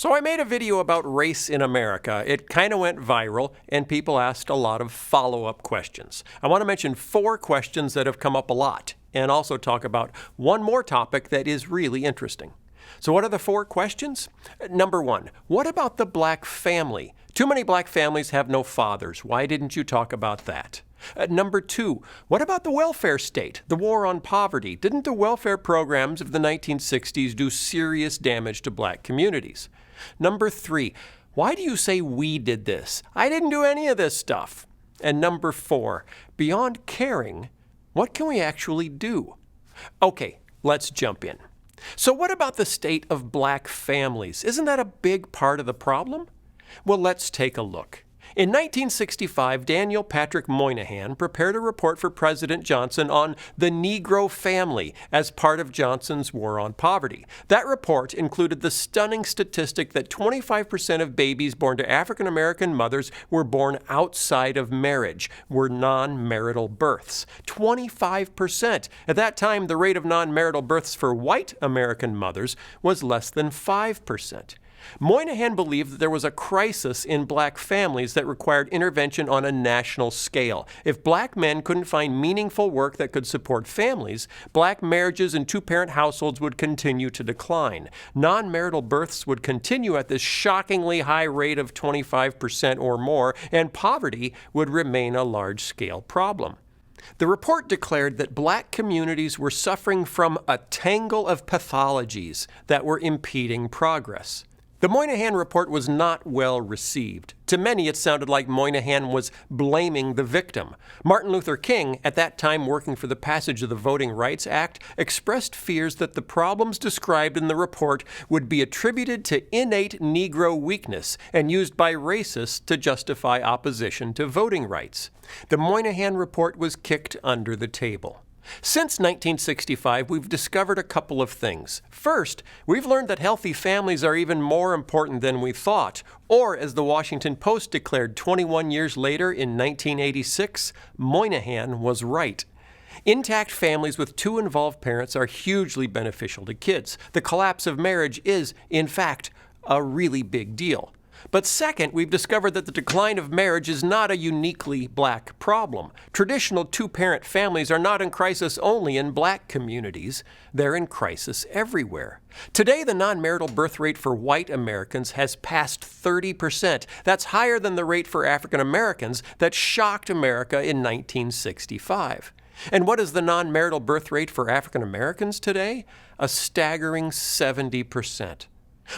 So I made a video about race in America. It kind of went viral, and people asked a lot of follow-up questions. I want to mention 4 questions that have come up a lot, and also talk about one more topic that is really interesting. So what are the 4 questions? Number 1, what about the black family? Too many black families have no fathers. Why didn't you talk about that? Number 2, what about the welfare state, the war on poverty? Didn't the welfare programs of the 1960s do serious damage to black communities? Number 3, why do you say we did this? I didn't do any of this stuff. And number 4, beyond caring, what can we actually do? Okay, let's jump in. So what about the state of black families? Isn't that a big part of the problem? Well, let's take a look. In 1965, Daniel Patrick Moynihan prepared a report for President Johnson on the Negro family as part of Johnson's war on poverty. That report included the stunning statistic that 25% of babies born to African American mothers were born outside of marriage, were non-marital births. 25%. At that time, the rate of non-marital births for white American mothers was less than 5%. Moynihan believed that there was a crisis in black families that required intervention on a national scale. If black men couldn't find meaningful work that could support families, black marriages and 2-parent households would continue to decline. Non-marital births would continue at this shockingly high rate of 25% or more, and poverty would remain a large-scale problem. The report declared that black communities were suffering from a tangle of pathologies that were impeding progress. The Moynihan report was not well received. To many, it sounded like Moynihan was blaming the victim. Martin Luther King, at that time working for the passage of the Voting Rights Act, expressed fears that the problems described in the report would be attributed to innate Negro weakness and used by racists to justify opposition to voting rights. The Moynihan report was kicked under the table. Since 1965, we've discovered a couple of things. First, we've learned that healthy families are even more important than we thought. Or, as the Washington Post declared 21 years later in 1986, Moynihan was right. Intact families with 2 involved parents are hugely beneficial to kids. The collapse of marriage is, in fact, a really big deal. But second, we've discovered that the decline of marriage is not a uniquely black problem. Traditional 2-parent families are not in crisis only in black communities. They're in crisis everywhere. Today, the non-marital birth rate for white Americans has passed 30%. That's higher than the rate for African Americans that shocked America in 1965. And what is the non-marital birth rate for African Americans today? A staggering 70%.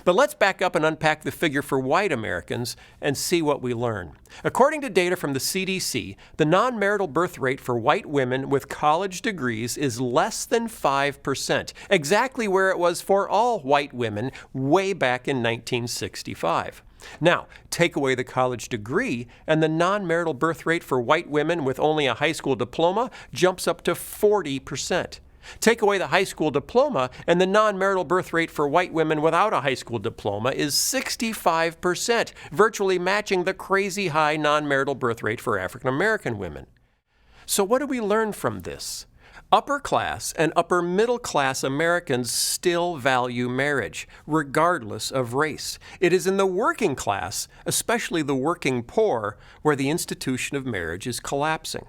But let's back up and unpack the figure for white Americans and see what we learn. According to data from the CDC, the non-marital birth rate for white women with college degrees is less than 5%, exactly where it was for all white women way back in 1965. Now, take away the college degree, and the non-marital birth rate for white women with only a high school diploma jumps up to 40%. Take away the high school diploma, and the non-marital birth rate for white women without a high school diploma is 65%, virtually matching the crazy high non-marital birth rate for African American women. So what do we learn from this? Upper class and upper middle class Americans still value marriage, regardless of race. It is in the working class, especially the working poor, where the institution of marriage is collapsing.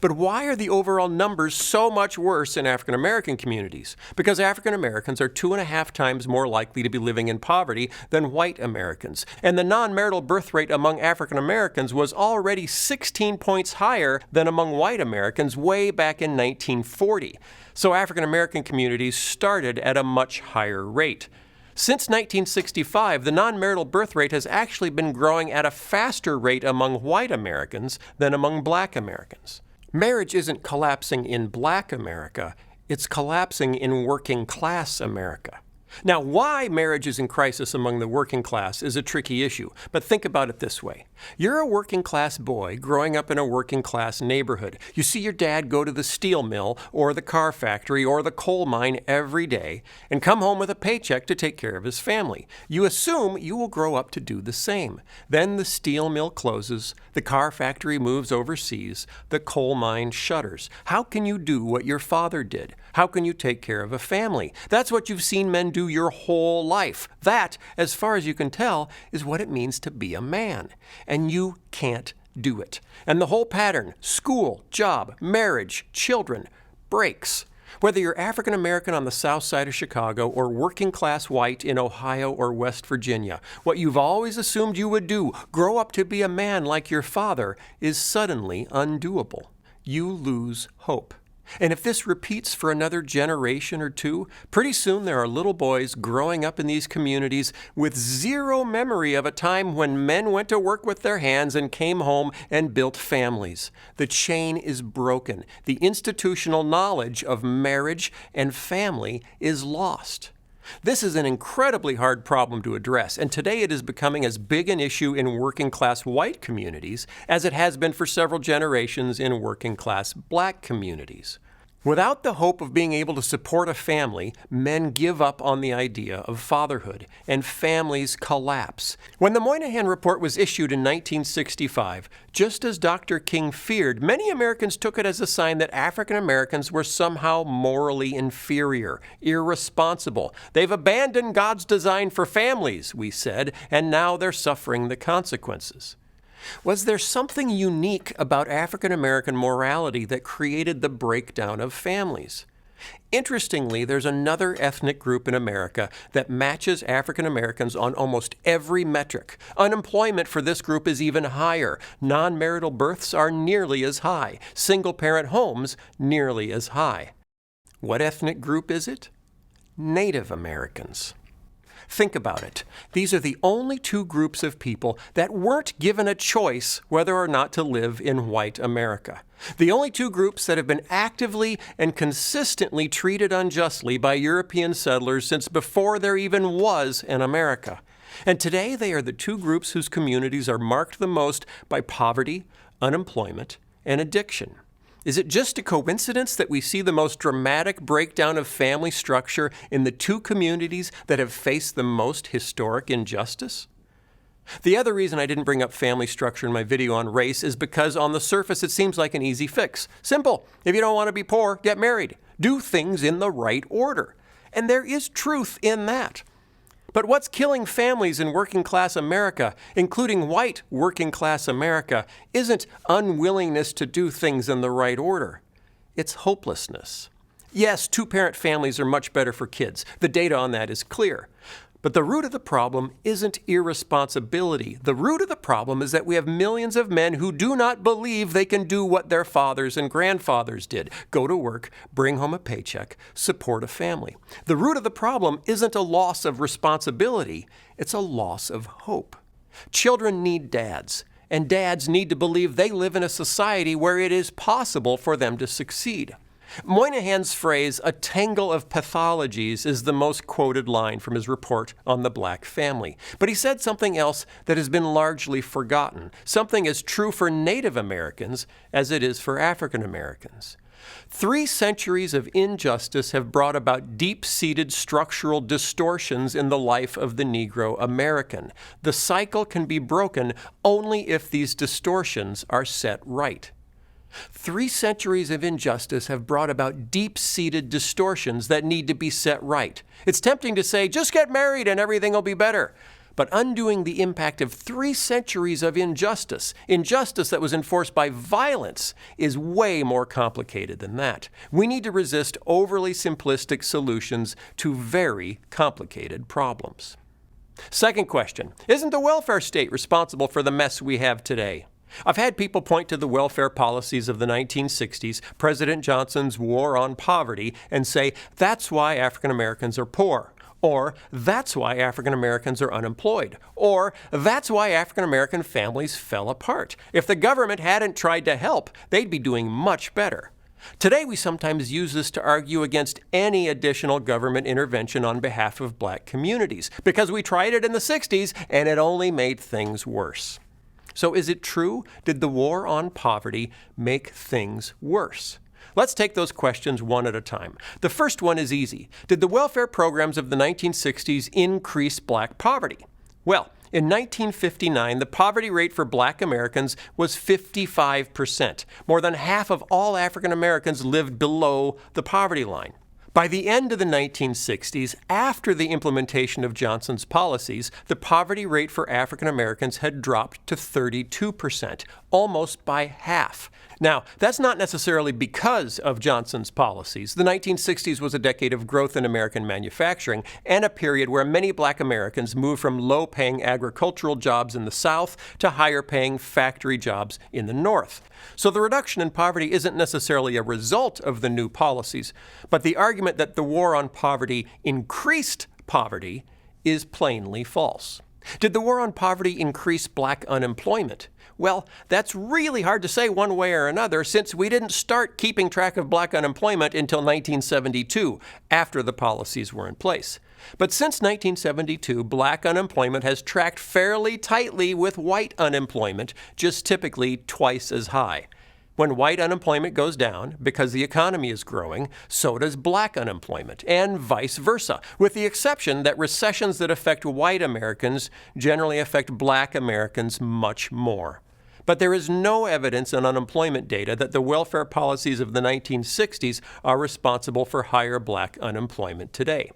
But why are the overall numbers so much worse in African American communities? Because African Americans are 2.5 times more likely to be living in poverty than white Americans. And the non-marital birth rate among African Americans was already 16 points higher than among white Americans way back in 1940. So African American communities started at a much higher rate. Since 1965, the non-marital birth rate has actually been growing at a faster rate among white Americans than among black Americans. Marriage isn't collapsing in black America, it's collapsing in working class America. Now, why marriage is in crisis among the working class is a tricky issue, but think about it this way. You're a working class boy growing up in a working class neighborhood. You see your dad go to the steel mill or the car factory or the coal mine every day and come home with a paycheck to take care of his family. You assume you will grow up to do the same. Then the steel mill closes, the car factory moves overseas, the coal mine shutters. How can you do what your father did? How can you take care of a family? That's what you've seen men do do your whole life. That, as far as you can tell, is what it means to be a man. And you can't do it. And the whole pattern, school, job, marriage, children, breaks. Whether you're African American on the south side of Chicago or working class white in Ohio or West Virginia, what you've always assumed you would do, grow up to be a man like your father, is suddenly undoable. You lose hope. And if this repeats for another generation or two, pretty soon there are little boys growing up in these communities with zero memory of a time when men went to work with their hands and came home and built families. The chain is broken. The institutional knowledge of marriage and family is lost. This is an incredibly hard problem to address, and today it is becoming as big an issue in working-class white communities as it has been for several generations in working-class black communities. Without the hope of being able to support a family, men give up on the idea of fatherhood, and families collapse. When the Moynihan Report was issued in 1965, just as Dr. King feared, many Americans took it as a sign that African Americans were somehow morally inferior, irresponsible. They've abandoned God's design for families, we said, and now they're suffering the consequences. Was there something unique about African American morality that created the breakdown of families? Interestingly, there's another ethnic group in America that matches African Americans on almost every metric. Unemployment for this group is even higher. Non-marital births are nearly as high. Single-parent homes nearly as high. What ethnic group is it? Native Americans. Think about it. These are the only two groups of people that weren't given a choice whether or not to live in white America. The only two groups that have been actively and consistently treated unjustly by European settlers since before there even was an America. And today they are the two groups whose communities are marked the most by poverty, unemployment, and addiction. Is it just a coincidence that we see the most dramatic breakdown of family structure in the two communities that have faced the most historic injustice? The other reason I didn't bring up family structure in my video on race is because on the surface it seems like an easy fix. Simple. If you don't want to be poor, get married. Do things in the right order. And there is truth in that. But what's killing families in working-class America, including white working-class America, isn't unwillingness to do things in the right order. It's hopelessness. Yes, two-parent families are much better for kids. The data on that is clear. But the root of the problem isn't irresponsibility. The root of the problem is that we have millions of men who do not believe they can do what their fathers and grandfathers did. Go to work, bring home a paycheck, support a family. The root of the problem isn't a loss of responsibility. It's a loss of hope. Children need dads, and dads need to believe they live in a society where it is possible for them to succeed. Moynihan's phrase, "a tangle of pathologies," is the most quoted line from his report on the black family. But he said something else that has been largely forgotten, something as true for Native Americans as it is for African Americans. 3 centuries of injustice have brought about deep-seated structural distortions in the life of the Negro American. The cycle can be broken only if these distortions are set right. 3 centuries of injustice have brought about deep-seated distortions that need to be set right. It's tempting to say, just get married and everything will be better. But undoing the impact of 3 centuries of injustice that was enforced by violence, is way more complicated than that. We need to resist overly simplistic solutions to very complicated problems. Second question, isn't the welfare state responsible for the mess we have today? I've had people point to the welfare policies of the 1960s, President Johnson's war on poverty, and say, that's why African Americans are poor. Or, that's why African Americans are unemployed. Or, that's why African American families fell apart. If the government hadn't tried to help, they'd be doing much better. Today, we sometimes use this to argue against any additional government intervention on behalf of black communities, because we tried it in the 60s and it only made things worse. So is it true? Did the war on poverty make things worse? Let's take those questions one at a time. The first one is easy. Did the welfare programs of the 1960s increase black poverty? Well, in 1959, the poverty rate for black Americans was 55%. More than half of all African Americans lived below the poverty line. By the end of the 1960s, after the implementation of Johnson's policies, the poverty rate for African Americans had dropped to 32%, almost by half. Now, that's not necessarily because of Johnson's policies. The 1960s was a decade of growth in American manufacturing and a period where many black Americans moved from low-paying agricultural jobs in the South to higher-paying factory jobs in the North. So the reduction in poverty isn't necessarily a result of the new policies, but the argument that the war on poverty increased poverty is plainly false. Did the war on poverty increase black unemployment? Well, that's really hard to say one way or another, since we didn't start keeping track of black unemployment until 1972, after the policies were in place. But since 1972, black unemployment has tracked fairly tightly with white unemployment, just typically twice as high. When white unemployment goes down, because the economy is growing, so does black unemployment, and vice versa, with the exception that recessions that affect white Americans generally affect black Americans much more. But there is no evidence in unemployment data that the welfare policies of the 1960s are responsible for higher black unemployment today.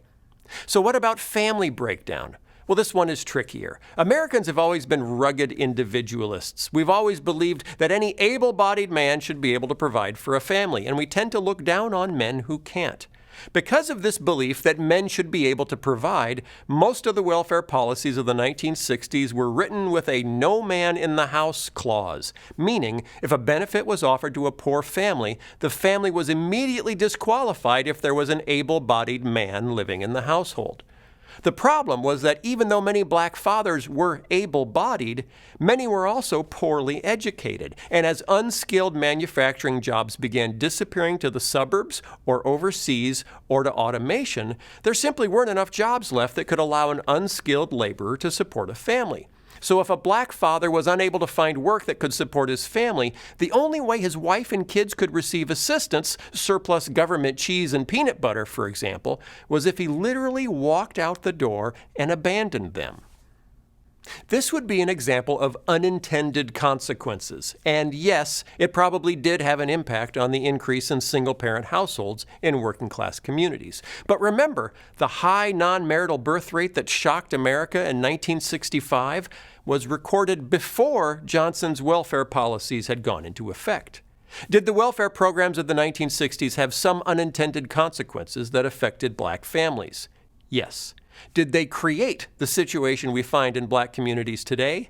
So what about family breakdown? Well, this one is trickier. Americans have always been rugged individualists. We've always believed that any able-bodied man should be able to provide for a family, and we tend to look down on men who can't. Because of this belief that men should be able to provide, most of the welfare policies of the 1960s were written with a no man in the house clause, meaning if a benefit was offered to a poor family, the family was immediately disqualified if there was an able-bodied man living in the household. The problem was that even though many black fathers were able-bodied, many were also poorly educated, and as unskilled manufacturing jobs began disappearing to the suburbs or overseas or to automation, there simply weren't enough jobs left that could allow an unskilled laborer to support a family. So if a black father was unable to find work that could support his family, the only way his wife and kids could receive assistance, surplus government cheese and peanut butter, for example, was if he literally walked out the door and abandoned them. This would be an example of unintended consequences, and yes, it probably did have an impact on the increase in single-parent households in working-class communities. But remember, the high non-marital birth rate that shocked America in 1965 was recorded before Johnson's welfare policies had gone into effect. Did the welfare programs of the 1960s have some unintended consequences that affected black families? Yes. Did they create the situation we find in black communities today?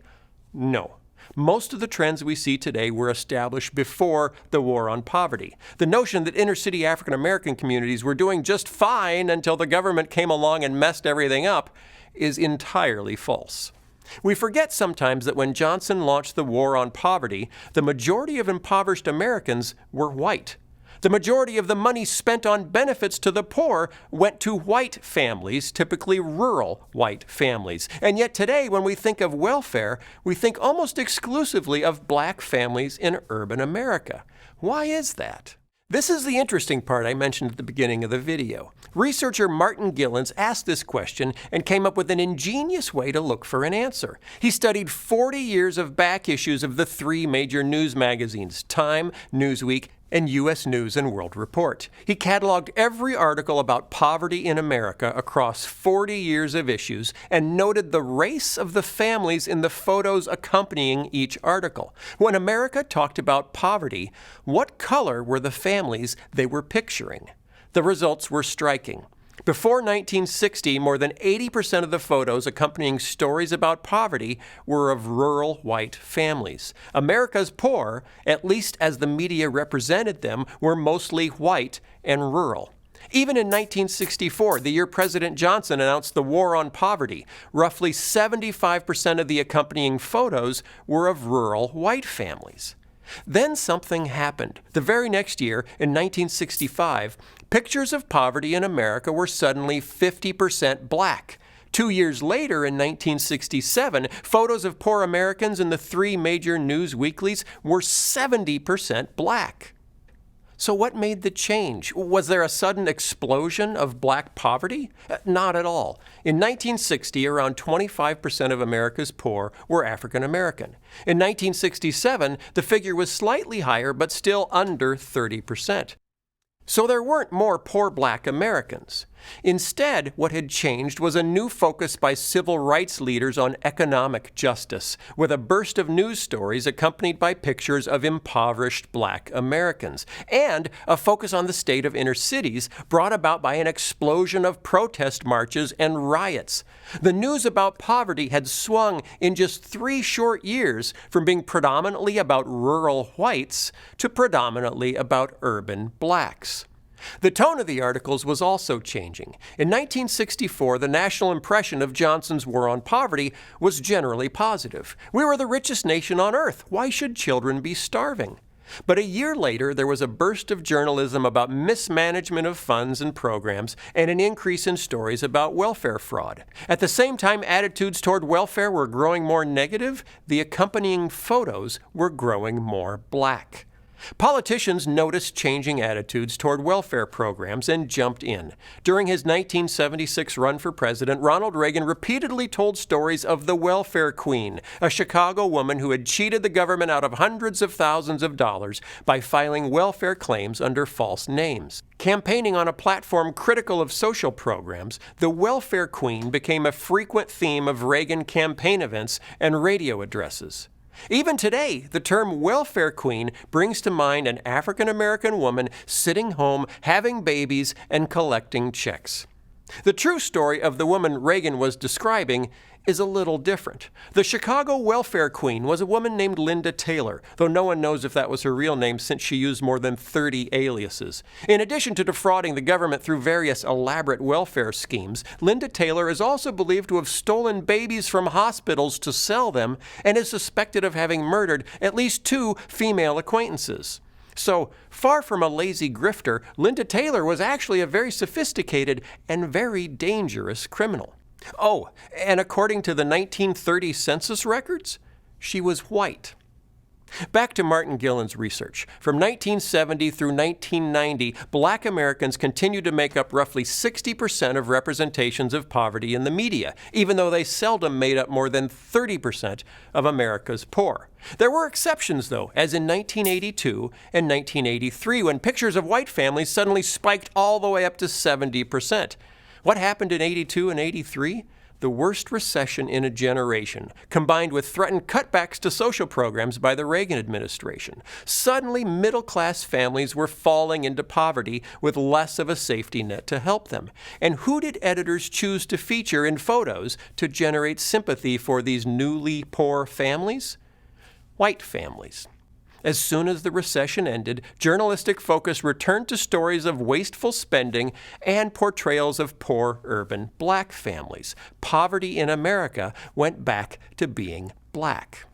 No. Most of the trends we see today were established before the war on poverty. The notion that inner-city African American communities were doing just fine until the government came along and messed everything up is entirely false. We forget sometimes that when Johnson launched the war on poverty, the majority of impoverished Americans were white. The majority of the money spent on benefits to the poor went to white families, typically rural white families. And yet today, when we think of welfare, we think almost exclusively of black families in urban America. Why is that? This is the interesting part I mentioned at the beginning of the video. Researcher Martin Gillens asked this question and came up with an ingenious way to look for an answer. He studied 40 years of back issues of the three major news magazines, Time, Newsweek, and U.S. News and World Report. He cataloged every article about poverty in America across 40 years of issues and noted the race of the families in the photos accompanying each article. When America talked about poverty, what color were the families they were picturing? The results were striking. Before 1960, more than 80% of the photos accompanying stories about poverty were of rural white families. America's poor, at least as the media represented them, were mostly white and rural. Even in 1964, the year President Johnson announced the war on poverty, roughly 75% of the accompanying photos were of rural white families. Then something happened. The very next year, in 1965, pictures of poverty in America were suddenly 50% black. 2 years later, in 1967, photos of poor Americans in the three major news weeklies were 70% black. So what made the change? Was there a sudden explosion of black poverty? Not at all. In 1960, around 25% of America's poor were African American. In 1967, the figure was slightly higher, but still under 30%. So there weren't more poor black Americans. Instead, what had changed was a new focus by civil rights leaders on economic justice, with a burst of news stories accompanied by pictures of impoverished black Americans, and a focus on the state of inner cities brought about by an explosion of protest marches and riots. The news about poverty had swung in just 3 short years from being predominantly about rural whites to predominantly about urban blacks. The tone of the articles was also changing. In 1964, the national impression of Johnson's war on poverty was generally positive. We were the richest nation on earth. Why should children be starving? But a year later, there was a burst of journalism about mismanagement of funds and programs and an increase in stories about welfare fraud. At the same time attitudes toward welfare were growing more negative, the accompanying photos were growing more black. Politicians noticed changing attitudes toward welfare programs and jumped in. During his 1976 run for president, Ronald Reagan repeatedly told stories of the welfare queen, a Chicago woman who had cheated the government out of hundreds of thousands of dollars by filing welfare claims under false names. Campaigning on a platform critical of social programs, the welfare queen became a frequent theme of Reagan campaign events and radio addresses. Even today, the term welfare queen brings to mind an African-American woman sitting home, having babies, and collecting checks. The true story of the woman Reagan was describing is a little different. The Chicago welfare queen was a woman named Linda Taylor, though no one knows if that was her real name since she used more than 30 aliases. In addition to defrauding the government through various elaborate welfare schemes, Linda Taylor is also believed to have stolen babies from hospitals to sell them and is suspected of having murdered at least 2 female acquaintances. So, far from a lazy grifter, Linda Taylor was actually a very sophisticated and very dangerous criminal. Oh, and according to the 1930 census records, she was white. Back to Martin Gillen's research. From 1970 through 1990, black Americans continued to make up roughly 60% of representations of poverty in the media, even though they seldom made up more than 30% of America's poor. There were exceptions, though, as in 1982 and 1983, when pictures of white families suddenly spiked all the way up to 70%. What happened in 82 and 83? The worst recession in a generation, combined with threatened cutbacks to social programs by the Reagan administration. Suddenly, middle-class families were falling into poverty with less of a safety net to help them. And who did editors choose to feature in photos to generate sympathy for these newly poor families? White families. As soon as the recession ended, journalistic focus returned to stories of wasteful spending and portrayals of poor urban black families. Poverty in America went back to being black.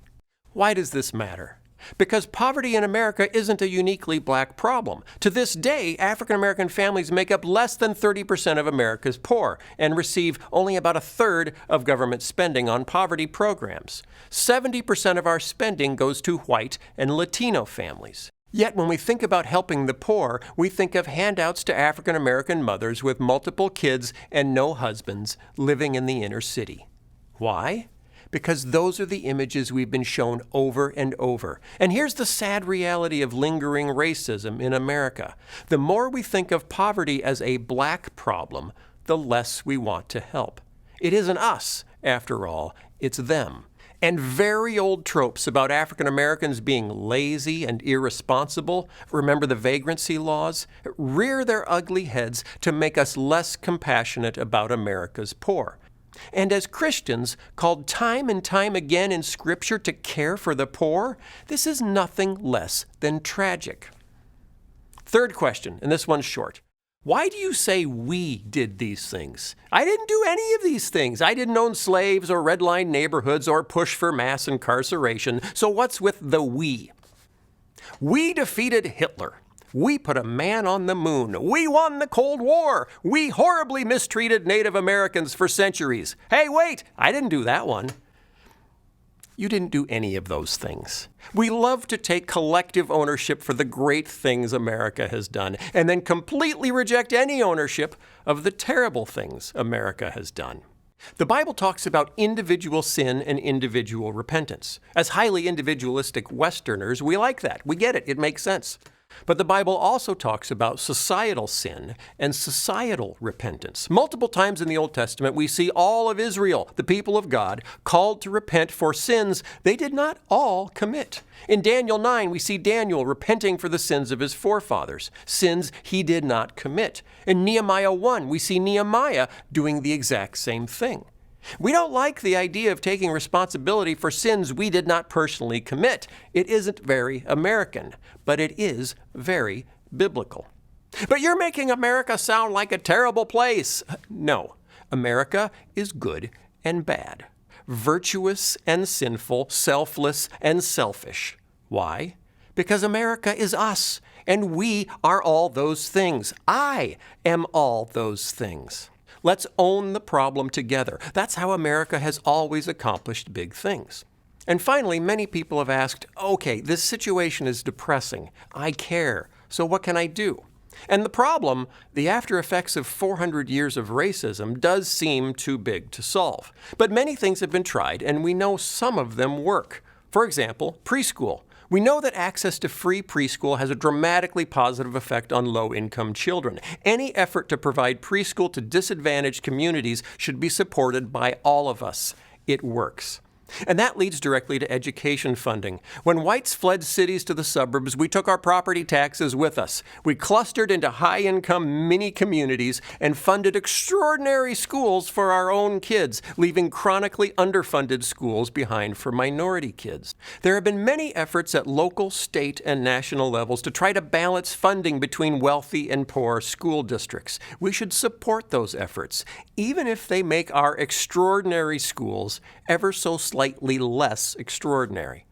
Why does this matter? Because poverty in America isn't a uniquely black problem. To this day, African American families make up less than 30% of America's poor and receive only about a third of government spending on poverty programs. 70% of our spending goes to white and Latino families. Yet when we think about helping the poor, we think of handouts to African American mothers with multiple kids and no husbands living in the inner city. Why? Because those are the images we've been shown over and over. And here's the sad reality of lingering racism in America. The more we think of poverty as a black problem, the less we want to help. It isn't us, after all, it's them. And very old tropes about African Americans being lazy and irresponsible, remember the vagrancy laws, rear their ugly heads to make us less compassionate about America's poor. And as Christians, called time and time again in Scripture to care for the poor, this is nothing less than tragic. Third question, and this one's short. Why do you say we did these things? I didn't do any of these things. I didn't own slaves or redline neighborhoods or push for mass incarceration. So what's with the we? We defeated Hitler. We put a man on the moon. We won the Cold War. We horribly mistreated Native Americans for centuries. Hey, wait, I didn't do that one. You didn't do any of those things. We love to take collective ownership for the great things America has done, and then completely reject any ownership of the terrible things America has done. The Bible talks about individual sin and individual repentance. As highly individualistic Westerners, we like that. We get it. It makes sense. But the Bible also talks about societal sin and societal repentance. Multiple times in the Old Testament, we see all of Israel, the people of God, called to repent for sins they did not all commit. In Daniel 9, we see Daniel repenting for the sins of his forefathers, sins he did not commit. In Nehemiah 1, we see Nehemiah doing the exact same thing. We don't like the idea of taking responsibility for sins we did not personally commit. It isn't very American, but it is very biblical. But you're making America sound like a terrible place. No, America is good and bad, virtuous and sinful, selfless and selfish. Why? Because America is us, and we are all those things. I am all those things. Let's own the problem together. That's how America has always accomplished big things. And finally, many people have asked, okay, this situation is depressing. I care. So what can I do? And the problem, the after effects of 400 years of racism, does seem too big to solve. But many things have been tried, and we know some of them work. For example, preschool. We know that access to free preschool has a dramatically positive effect on low-income children. Any effort to provide preschool to disadvantaged communities should be supported by all of us. It works. And that leads directly to education funding. When whites fled cities to the suburbs, we took our property taxes with us. We clustered into high-income mini-communities and funded extraordinary schools for our own kids, leaving chronically underfunded schools behind for minority kids. There have been many efforts at local, state, and national levels to try to balance funding between wealthy and poor school districts. We should support those efforts, even if they make our extraordinary schools ever so slightly less extraordinary.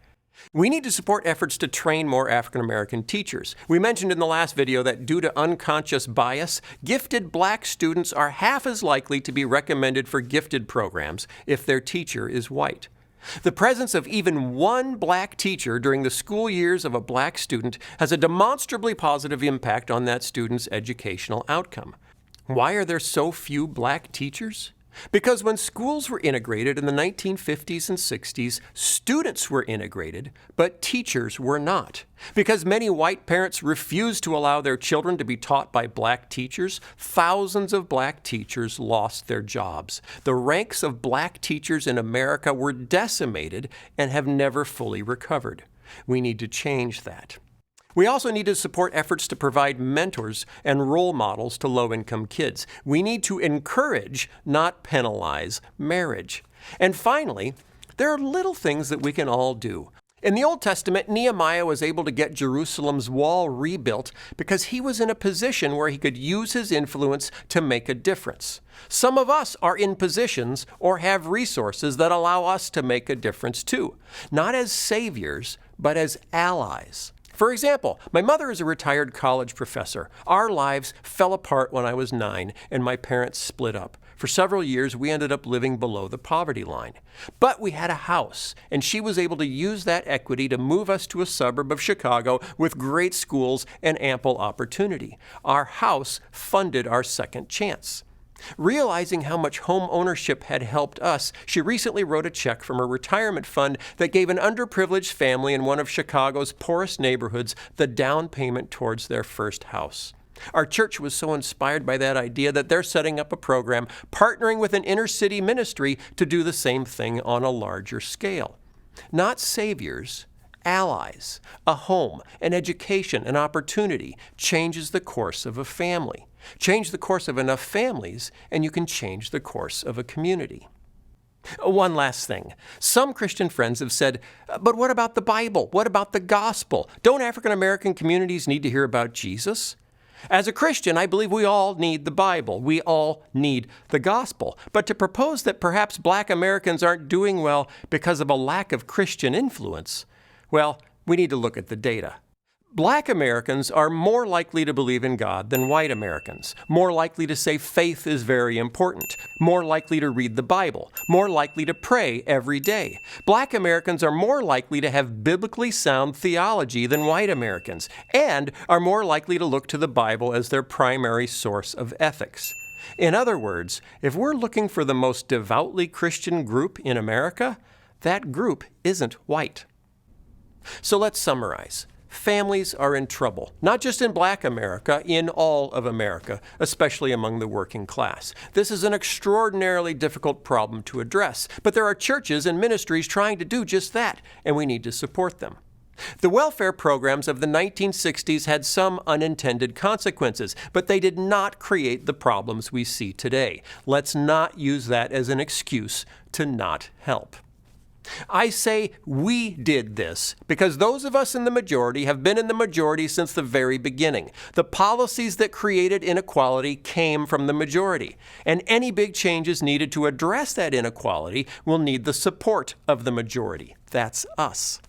We need to support efforts to train more African American teachers. We mentioned in the last video that due to unconscious bias, gifted black students are half as likely to be recommended for gifted programs if their teacher is white. The presence of even one black teacher during the school years of a black student has a demonstrably positive impact on that student's educational outcome. Why are there so few black teachers? Because when schools were integrated in the 1950s and 60s, students were integrated, but teachers were not. Because many white parents refused to allow their children to be taught by black teachers, thousands of black teachers lost their jobs. The ranks of black teachers in America were decimated and have never fully recovered. We need to change that. We also need to support efforts to provide mentors and role models to low-income kids. We need to encourage, not penalize, marriage. And finally, there are little things that we can all do. In the Old Testament, Nehemiah was able to get Jerusalem's wall rebuilt because he was in a position where he could use his influence to make a difference. Some of us are in positions or have resources that allow us to make a difference too, not as saviors, but as allies. For example, my mother is a retired college professor. Our lives fell apart when I was 9 and my parents split up. For several years, we ended up living below the poverty line. But we had a house, and she was able to use that equity to move us to a suburb of Chicago with great schools and ample opportunity. Our house funded our second chance. Realizing how much home ownership had helped us, she recently wrote a check from her retirement fund that gave an underprivileged family in one of Chicago's poorest neighborhoods the down payment towards their first house. Our church was so inspired by that idea that they're setting up a program partnering with an inner city ministry to do the same thing on a larger scale. Not saviors, allies. A home, an education, an opportunity changes the course of a family. Change the course of enough families, and you can change the course of a community. One last thing. Some Christian friends have said, but what about the Bible? What about the gospel? Don't African American communities need to hear about Jesus? As a Christian, I believe we all need the Bible. We all need the gospel. But to propose that perhaps black Americans aren't doing well because of a lack of Christian influence, well, we need to look at the data. Black Americans are more likely to believe in God than white Americans, more likely to say faith is very important, more likely to read the Bible, more likely to pray every day. Black Americans are more likely to have biblically sound theology than white Americans, and are more likely to look to the Bible as their primary source of ethics. In other words, if we're looking for the most devoutly Christian group in America, that group isn't white. So let's summarize. families are in trouble, not just in Black America, in all of America, especially among the working class. This is an extraordinarily difficult problem to address, but there are churches and ministries trying to do just that, and we need to support them. The welfare programs of the 1960s had some unintended consequences, but they did not create the problems we see today. Let's not use that as an excuse to not help. I say we did this because those of us in the majority have been in the majority since the very beginning. The policies that created inequality came from the majority, and any big changes needed to address that inequality will need the support of the majority. That's us.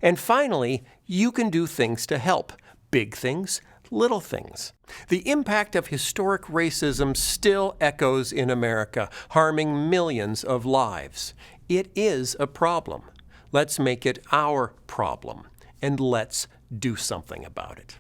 And finally, you can do things to help. Big things, little things. The impact of historic racism still echoes in America, harming millions of lives. It is a problem. Let's make it our problem, and let's do something about it.